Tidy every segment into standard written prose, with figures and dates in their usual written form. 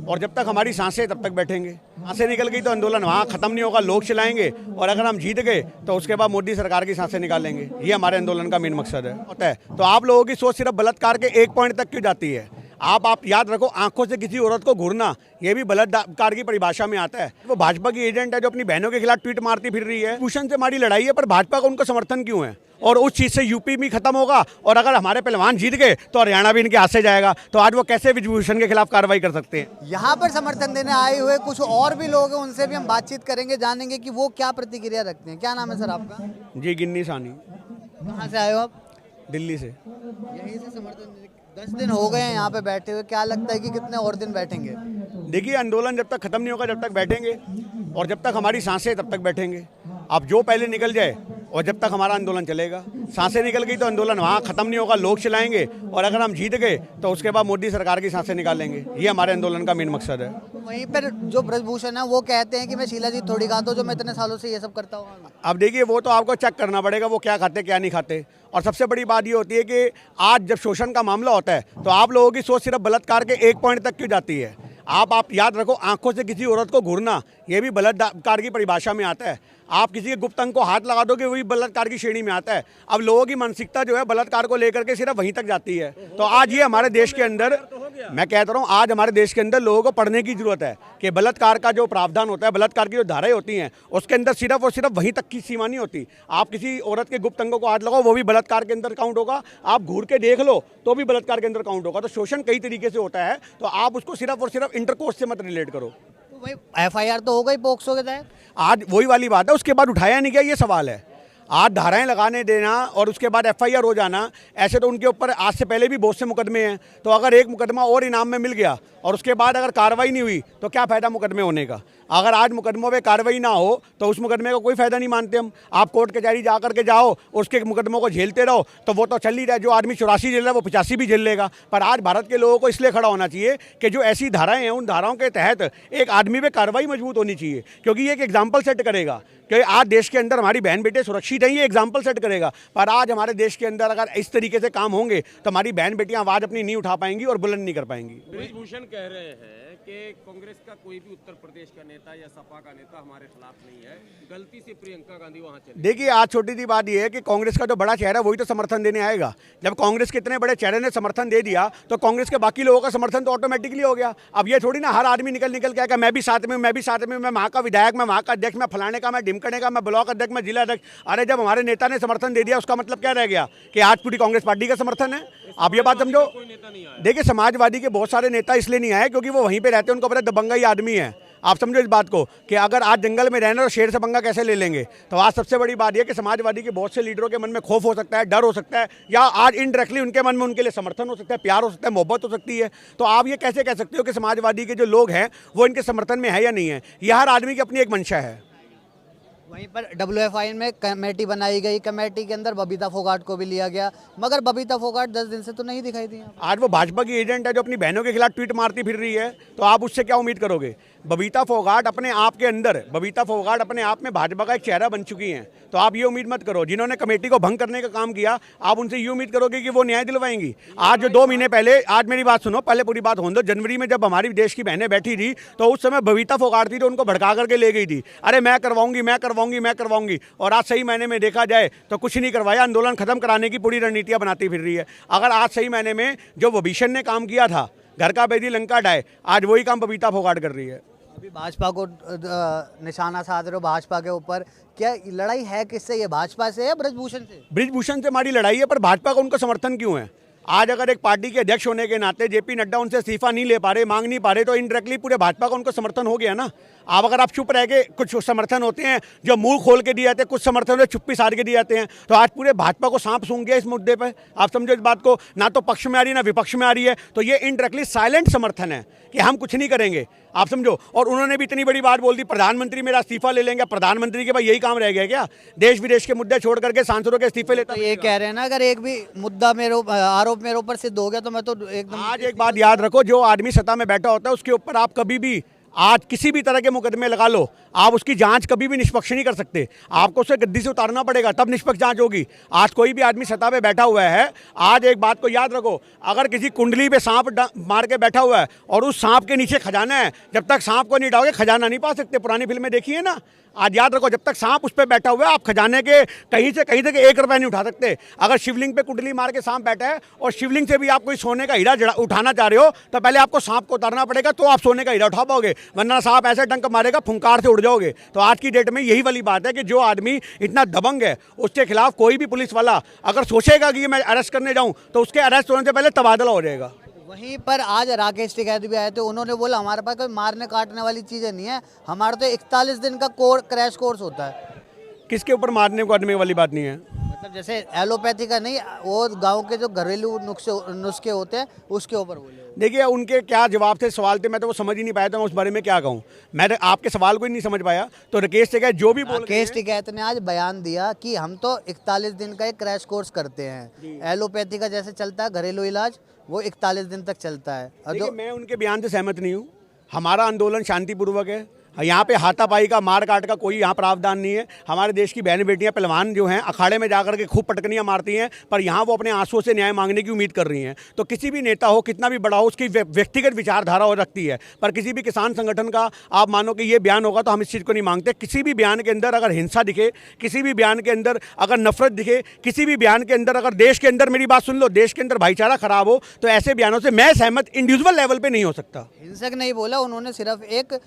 और जब तक हमारी सांसें तब तक बैठेंगे। सांसें निकल गई तो आंदोलन वहाँ खत्म नहीं होगा, लोग चलाएंगे, और अगर हम जीत गए तो उसके बाद मोदी सरकार की सांसें निकालेंगे। ये हमारे आंदोलन का मेन मकसद है। होता है तो आप लोगों की सोच सिर्फ बलात्कार के एक पॉइंट तक क्यों जाती है? आप याद रखो, आंखों से किसी औरत को घूरना ये भी बलात्कार की परिभाषा में आता है। वो भाजपा की एजेंट है जो अपनी बहनों के खिलाफ ट्वीट मारती फिर रही है। भूषण से हमारी लड़ाई है, पर भाजपा का उनको समर्थन क्यों है? और उस चीज़ से यूपी भी खत्म होगा, और अगर हमारे पहलवान जीत गए तो हरियाणा भी इनके हाथ से जाएगा। तो आज वो कैसे विभूषण के खिलाफ कार्रवाई कर सकते हैं? यहाँ पर समर्थन देने आए हुए कुछ और भी लोग हैं, उनसे भी हम बातचीत करेंगे, जानेंगे कि वो क्या प्रतिक्रिया रखते हैं। क्या नाम है सर आपका? जी, गिन्नी सानी। कहाँ से आए हो आप? दिल्ली से। यहीं से समर्थन 10 दिन हो गए हैं यहाँ पे बैठे हुए, क्या लगता है कि कितने और दिन बैठेंगे? देखिए, आंदोलन जब तक खत्म नहीं होगा जब तक बैठेंगे, और जब तक हमारी सांसें तब तक बैठेंगे। अब जो पहले निकल जाए, और जब तक हमारा आंदोलन चलेगा। सांसें निकल गई तो आंदोलन वहाँ खत्म नहीं होगा, लोग चलाएंगे, और अगर हम जीत गए तो उसके बाद मोदी सरकार की सांसें निकालेंगे। ये हमारे आंदोलन का मेन मकसद है। वहीं पर जो ब्रजभूषण है वो कहते हैं कि मैं शीला जी थोड़ी खाता हूँ, जो मैं इतने सालों से ये सब करता हूँ। अब देखिए, वो तो आपको चेक करना पड़ेगा वो क्या खाते क्या नहीं खाते। और सबसे बड़ी बात ये होती है कि आज जब शोषण का मामला होता है तो आप लोगों की सोच सिर्फ बलात्कार के एक पॉइंट तक क्यों जाती है? आप याद रखो, आंखों से किसी औरत को घूरना ये भी बलात्कार की परिभाषा में आता है। आप किसी के गुप्त अंग को हाथ लगा दोगे, वही बलात्कार की श्रेणी में आता है। अब लोगों की मानसिकता जो है बलात्कार को लेकर के सिर्फ वहीं तक जाती है। तो आज ये हमारे देश के अंदर, मैं कहता रहा हूँ, आज हमारे देश के अंदर लोगों को पढ़ने की जरूरत है कि बलात्कार का जो प्रावधान होता है, बलात्कार की जो धाराएं होती हैं, उसके अंदर सिर्फ और सिर्फ वहीं तक की सीमा नहीं होती। आप किसी औरत के गुप्त अंगों को हाथ लगाओ, वो भी बलात्कार के अंदर काउंट होगा। आप घूर के देख लो तो भी बलात्कार के अंदर काउंट होगा। तो शोषण कई तरीके से होता है, तो आप उसको सिर्फ और सिर्फ इंटरकोर्स से मत रिलेट करो। तो भाई FIR तो हो गई पोक्सो के तहत, आज वही वाली बात है, उसके बाद उठाया नहीं गया, ये सवाल है। आज धाराएं लगाने देना और उसके बाद FIR हो जाना, ऐसे तो उनके ऊपर आज से पहले भी बहुत से मुकदमे हैं। तो अगर एक मुकदमा और इनाम में मिल गया और उसके बाद अगर कार्रवाई नहीं हुई तो क्या फ़ायदा मुकदमे होने का? अगर आज मुकदमों पे कार्रवाई ना हो तो उस मुकदमे का कोई फ़ायदा नहीं मानते हम। आप कोर्ट कचहरी जा करके जाओ, उसके मुकदमों को झेलते रहो, तो वो तो चल ही रहा है। जो आदमी 84 झेल रहा है वो 85 भी झेल लेगा। पर आज भारत के लोगों को इसलिए खड़ा होना चाहिए कि जो ऐसी धाराएं हैं, उन धाराओं के तहत एक आदमी पे कार्रवाई मजबूत होनी चाहिए, क्योंकि ये एक एग्जाम्पल सेट करेगा कि आज देश के अंदर हमारी बहन बेटे सुरक्षित हैं। ये एग्जाम्पल सेट करेगा। पर आज हमारे देश के अंदर अगर इस तरीके से काम होंगे तो हमारी बहन बेटियां आवाज़ अपनी नहीं उठा पाएंगी और बुलंद नहीं कर पाएंगी। ब्रिजभूषण कह रहे हैं कि कांग्रेस का कोई भी उत्तर प्रदेश का नेता या सपा का नेता हमारे खिलाफ नहीं है, गलती से प्रियंका गांधी वहां चली। देखिए, आज छोटी सी बात यह है कि कांग्रेस का जो बड़ा चेहरा है वही तो समर्थन देने आएगा। जब कांग्रेस के इतने बड़े चेहरे ने समर्थन दे दिया तो कांग्रेस के बाकी लोगों का समर्थन तो ऑटोमेटिकली हो गया। अब ये थोड़ी ना हर आदमी निकल के आएगा मैं भी साथ में, मैं भी साथ में, मैं वहाँ का विधायक, मैं वहाँ का अध्यक्ष, मैं फलाने का, मैं ढिमकने का, मैं ब्लॉक अध्यक्ष, मैं जिला अध्यक्ष। अरे जब हमारे नेता ने समर्थन दे दिया उसका मतलब क्या रह गया कि आज पूरी कांग्रेस पार्टी का समर्थन है? आप ये बात समझो। देखिए, समाजवादी के बहुत सारे नेता इसलिए नहीं आए क्योंकि वो वहीं पे रहते हैं, उनको पता दबंगा ही आदमी है। आप समझो इस बात को कि अगर आज जंगल में रहना तो शेर से पंगा कैसे ले लेंगे। तो आज सबसे बड़ी बात यह कि समाजवादी के बहुत से लीडरों के मन में खौफ हो सकता है, डर हो सकता है, या आज इनडायरेक्टली उनके मन में उनके लिए समर्थन हो सकता है, प्यार हो सकता है, मोहब्बत हो सकती है। तो आप ये कैसे कह सकते हो कि समाजवादी के जो लोग हैं वो इनके समर्थन में है या नहीं है? यह हर आदमी की अपनी एक मंशा है। वहीं पर WFI में कमेटी बनाई गई, कमेटी के अंदर बबीता फोगाट को भी लिया गया, मगर बबीता फोगाट 10 दिन से तो नहीं दिखाई दी। आज वो भाजपा की एजेंट है जो अपनी बहनों के खिलाफ ट्वीट मारती फिर रही है, तो आप उससे क्या उम्मीद करोगे? बबीता फोगाट अपने आप के अंदर, बबीता फोगाट अपने आप में भाजपा का एक चेहरा बन चुकी हैं। तो आप ये उम्मीद मत करो, जिन्होंने कमेटी को भंग करने का काम किया, आप उनसे ये उम्मीद करोगे कि वो न्याय दिलवाएंगी। आज जो 2 महीने पहले, आज मेरी बात सुनो, पहले पूरी बात होने दो। जनवरी में जब हमारी देश की बहनें बैठी थी तो उस समय बबीता फोगाट थी तो उनको भड़का करके ले गई थी, अरे मैं करवाऊंगी, मैं करवाऊंगी, मैं करवाऊंगी। और आज सही मायने में देखा जाए तो कुछ नहीं करवाया, आंदोलन खत्म कराने की पूरी रणनीतियां बनाती फिर रही है। अगर आज सही मायने में जो विभूषण ने काम किया था, घर का बेदी लंका डाय, आज वही काम बबीता फोगाट कर रही है। अभी भाजपा को निशाना साध रहे हो, भाजपा के ऊपर, क्या लड़ाई है किससे? ये भाजपा से या ब्रजभूषण से? ब्रिजभूषण से हमारी लड़ाई है, पर भाजपा का उनका समर्थन क्यों है? आज अगर एक पार्टी के अध्यक्ष होने के नाते JP नड्डा उनसे इस्तीफा नहीं ले पा रहे, मांग नहीं पा रहे, तो इनडायरेक्टली पूरे भाजपा का उनको समर्थन हो गया ना। आप अगर आप चुप रह के, कुछ समर्थन होते हैं जो मुंह खोल के दिए जाते हैं, कुछ समर्थन होते चुप्पी साध के दिए जाते हैं। तो आज पूरे भाजपा को सांप सूंघ गया इस मुद्दे पर। आप समझो इस बात को, ना तो पक्ष में आ रही है ना विपक्ष में आ रही है। तो ये इनडायरेक्टली साइलेंट समर्थन है कि हम कुछ नहीं करेंगे। आप समझो। और उन्होंने भी इतनी बड़ी बात बोल दी, प्रधानमंत्री मेरा इस्तीफा ले लेंगे। प्रधानमंत्री के भाई यही काम रह गया क्या? देश विदेश के मुद्दे छोड़ करके सांसदों के इस्तीफे लेता? तो ये कह रहे हैं ना, अगर एक भी मुद्दा आरोप मेरे ऊपर सिद्ध हो गया तो मैं तो एकदम। आज एक बात याद रखो, जो आदमी सत्ता में बैठा होता है उसके ऊपर आप कभी भी आज किसी भी तरह के मुकदमे लगा लो, आप उसकी जांच कभी भी निष्पक्ष नहीं कर सकते। आपको उसे गद्दी से उतारना पड़ेगा, तब निष्पक्ष जांच होगी। आज कोई भी आदमी सत्ता पे बैठा हुआ है, आज एक बात को याद रखो, अगर किसी कुंडली पे सांप मार के बैठा हुआ है और उस सांप के नीचे खजाना है, जब तक सांप को नहीं डालोगे खजाना नहीं पा सकते। पुरानी फिल्में देखी है ना। आज याद रखो, जब तक सांप उस पर बैठा हुआ है, आप खजाने के कहीं से कहीं तक 1 रुपया नहीं उठा सकते। अगर शिवलिंग पे कुंडली मार के सांप बैठा है और शिवलिंग से भी आप कोई सोने का हीरा उठाना चाह रहे हो, तो पहले आपको सांप को उतारना पड़ेगा, तो आप सोने का हीरा उठा पाओगे, वरना सांप ऐसे डंक मारेगा फुंकार से उड़ जाओगे। तो आज की डेट में यही वाली बात है कि जो आदमी इतना दबंग है, उसके खिलाफ कोई भी पुलिस वाला अगर सोचेगा कि मैं अरेस्ट करने जाऊं, तो उसके अरेस्ट होने से पहले तबादला हो जाएगा। वहीं पर आज राकेश टिकैत भी आए थे, उन्होंने बोला हमारे पास कोई मारने काटने वाली चीज़ें नहीं है, हमारा तो 41 दिन का क्रैश कोर्स होता है। किसके ऊपर मारने काटने वाली बात नहीं है। मतलब जैसे एलोपैथी का नहीं, वो गांव के जो घरेलू नुस्खे होते हैं उसके ऊपर बोले। देखिए, उनके क्या जवाब थे, सवाल थे, मैं तो वो समझ ही नहीं पाया था, मैं उस बारे में क्या कहूँ। मैं आपके सवाल को ही नहीं समझ पाया। तो राकेश टिकैत जो भी बोल राकेश टिकैत ने आज बयान दिया कि हम तो 41 दिन का एक क्रैश कोर्स करते हैं, एलोपैथी का जैसे चलता है घरेलू इलाज, वो 41 दिन तक चलता है। देखिए, मैं उनके बयान से सहमत नहीं हूँ। हमारा आंदोलन शांतिपूर्वक है, यहाँ पे हाथापाई का मार काट का कोई यहाँ प्रावधान नहीं है। हमारे देश की बहन बेटियाँ पहलवान जो हैं अखाड़े में जाकर के खूब पटकनियाँ मारती हैं, पर यहाँ वो अपने आंसुओं से न्याय मांगने की उम्मीद कर रही हैं। तो किसी भी नेता हो, कितना भी बड़ा हो, उसकी व्यक्तिगत विचारधारा हो रखती है, पर किसी भी किसान संगठन का आप मानो कि ये बयान होगा तो हम इस चीज़ को नहीं मांगते। किसी भी बयान के अंदर अगर हिंसा दिखे, किसी भी बयान के अंदर अगर नफरत दिखे, किसी भी बयान के अंदर अगर देश के अंदर, मेरी बात सुन लो, देश के अंदर भाईचारा खराब हो, तो ऐसे बयानों से मैं सहमत इंडिविजुअल लेवल पर नहीं हो सकता। हिंसक नहीं बोला उन्होंने, सिर्फ एक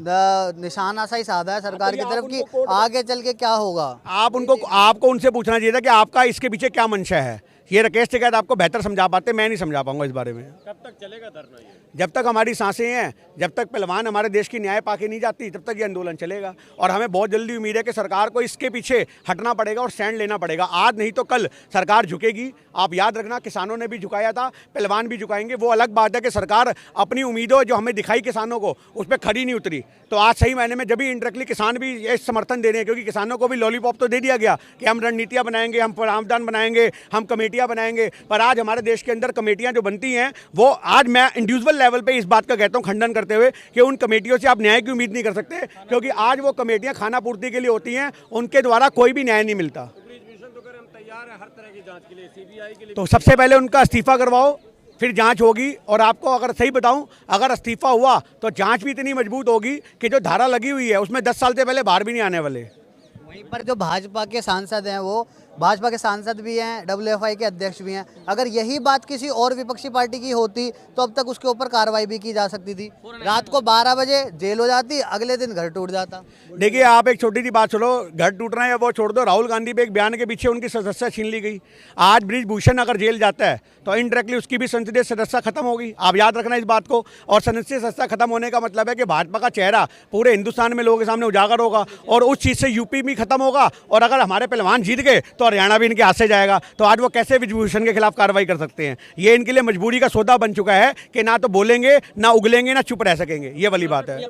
निशाना सा ही साधा है सरकार की तरफ कि आगे चल के क्या होगा। आपको उनसे पूछना चाहिए था कि आपका इसके पीछे क्या मंशा है। ये राकेश टिकैत आपको बेहतर समझा पाते, मैं नहीं समझा पाऊंगा इस बारे में। कब तक चलेगा धरना ये? जब तक हमारी सांसें हैं, जब तक पहलवान हमारे देश की न्याय पाके नहीं जाती, तब तक ये आंदोलन चलेगा। और हमें बहुत जल्दी उम्मीद है कि सरकार को इसके पीछे हटना पड़ेगा और स्टैंड लेना पड़ेगा। आज नहीं तो कल सरकार झुकेगी। आप याद रखना, किसानों ने भी झुकाया था, पहलवान भी झुकाएंगे। वो अलग बात है कि सरकार अपनी उम्मीदों जो हमें दिखाई किसानों को, उस पर खड़ी नहीं उतरी। तो आज सही मायने में जब भी इंटरेक्टली किसान भी ये समर्थन दे रहे हैं, क्योंकि किसानों को भी लॉलीपॉप तो दे दिया गया कि हम रणनीतियाँ बनाएंगे, हम प्रावधान बनाएंगे, हम कमेटियाँ बनाएंगे। पर आज हमारे देश के अंदर कमेटियाँ जो बनती हैं, वो आज मैं इंडिविजुअल लेवल पे इस बात का कहता हूँ खंडन करते हुए कि उन कमेटियों से आप न्याय की उम्मीद नहीं कर सकते, क्योंकि आज वो कमेटियाँ खाना पूर्ति के लिए होती हैं, उनके द्वारा कोई भी न्याय नहीं मिलता। हम तैयार है हर तरह की जांच के लिए, सीबीआई के लिए। तो सबसे पहले उनका इस्तीफा करवाओ, फिर जांच होगी। और आपको अगर सही बताऊं, अगर इस्तीफा हुआ तो जांच भी इतनी मजबूत होगी कि जो धारा लगी हुई है उसमें 10 साल से पहले बाहर भी नहीं आने वाले। वहीं पर जो भाजपा के सांसद हैं, वो भाजपा के सांसद भी हैं, WFI के अध्यक्ष भी हैं। अगर यही बात किसी और विपक्षी पार्टी की होती तो अब तक उसके ऊपर कार्रवाई भी की जा सकती थी। रात को 12 बजे जेल हो जाती, अगले दिन घर टूट जाता। देखिए, आप एक छोटी सी बात सुनो, घर टूटना है वो छोड़ दो, राहुल गांधी पे एक बयान के पीछे उनकी सदस्यता छीन ली गई। आज बृजभूषण अगर जेल जाता है तो इनडायरेक्टली उसकी भी संसदीय सदस्यता खत्म होगी। आप याद रखना इस बात को। और संसदीय सदस्यता खत्म होने का मतलब है कि भाजपा का चेहरा पूरे हिंदुस्तान में लोगों के सामने उजागर होगा, और उस चीज़ से यूपी भी खत्म होगा। और अगर हमारे पहलवान जीत गए तो हरियाणा भी इनके हाथ से जाएगा। तो आज वो कैसे बृजभूषण के खिलाफ कार्रवाई कर सकते हैं? ये इनके लिए मजबूरी का सौदा बन चुका है कि ना तो बोलेंगे, ना उगलेंगे, ना चुप रह सकेंगे। ये वाली बात है।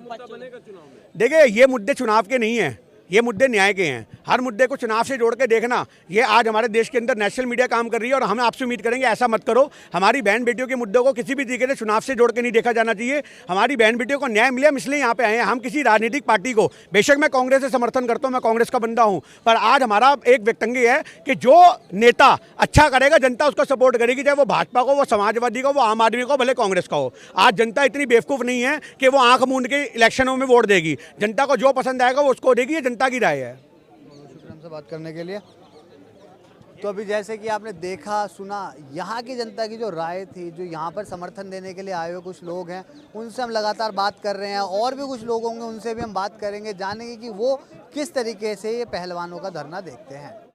देखिए, ये मुद्दे चुनाव के नहीं हैं, ये मुद्दे न्याय के हैं। हर मुद्दे को चुनाव से जोड़ के देखना, ये आज हमारे देश के अंदर नेशनल मीडिया काम कर रही है, और हम आपसे उम्मीद करेंगे ऐसा मत करो। हमारी बहन बेटियों के मुद्दों को किसी भी तरीके से चुनाव से जोड़ के नहीं देखा जाना चाहिए। हमारी बहन बेटियों को न्याय मिले, हम इसलिए यहाँ पे आए हैं। हम किसी राजनीतिक पार्टी को, बेशक मैं कांग्रेस से समर्थन करता हूँ, मैं कांग्रेस का बंदा हूँ, पर आज हमारा एक व्यक्तंगी है कि जो नेता अच्छा करेगा जनता उसको सपोर्ट करेगी, चाहे वो भाजपा को, वो समाजवादी को, वो आम आदमी को, भले कांग्रेस का हो। आज जनता इतनी बेवकूफ़ नहीं है कि वो आंख मूंद के इलेक्शनों में वोट देगी। जनता को जो पसंद आएगा वो उसको देगी, ये जनता की राय है। हमसे बात करने के लिए। तो अभी जैसे कि आपने देखा सुना, यहाँ की जनता की जो राय थी, जो यहाँ पर समर्थन देने के लिए आए हुए कुछ लोग हैं, उनसे हम लगातार बात कर रहे हैं। और भी कुछ लोग होंगे, उनसे भी हम बात करेंगे, जानेंगे कि वो किस तरीके से ये पहलवानों का धरना देखते हैं।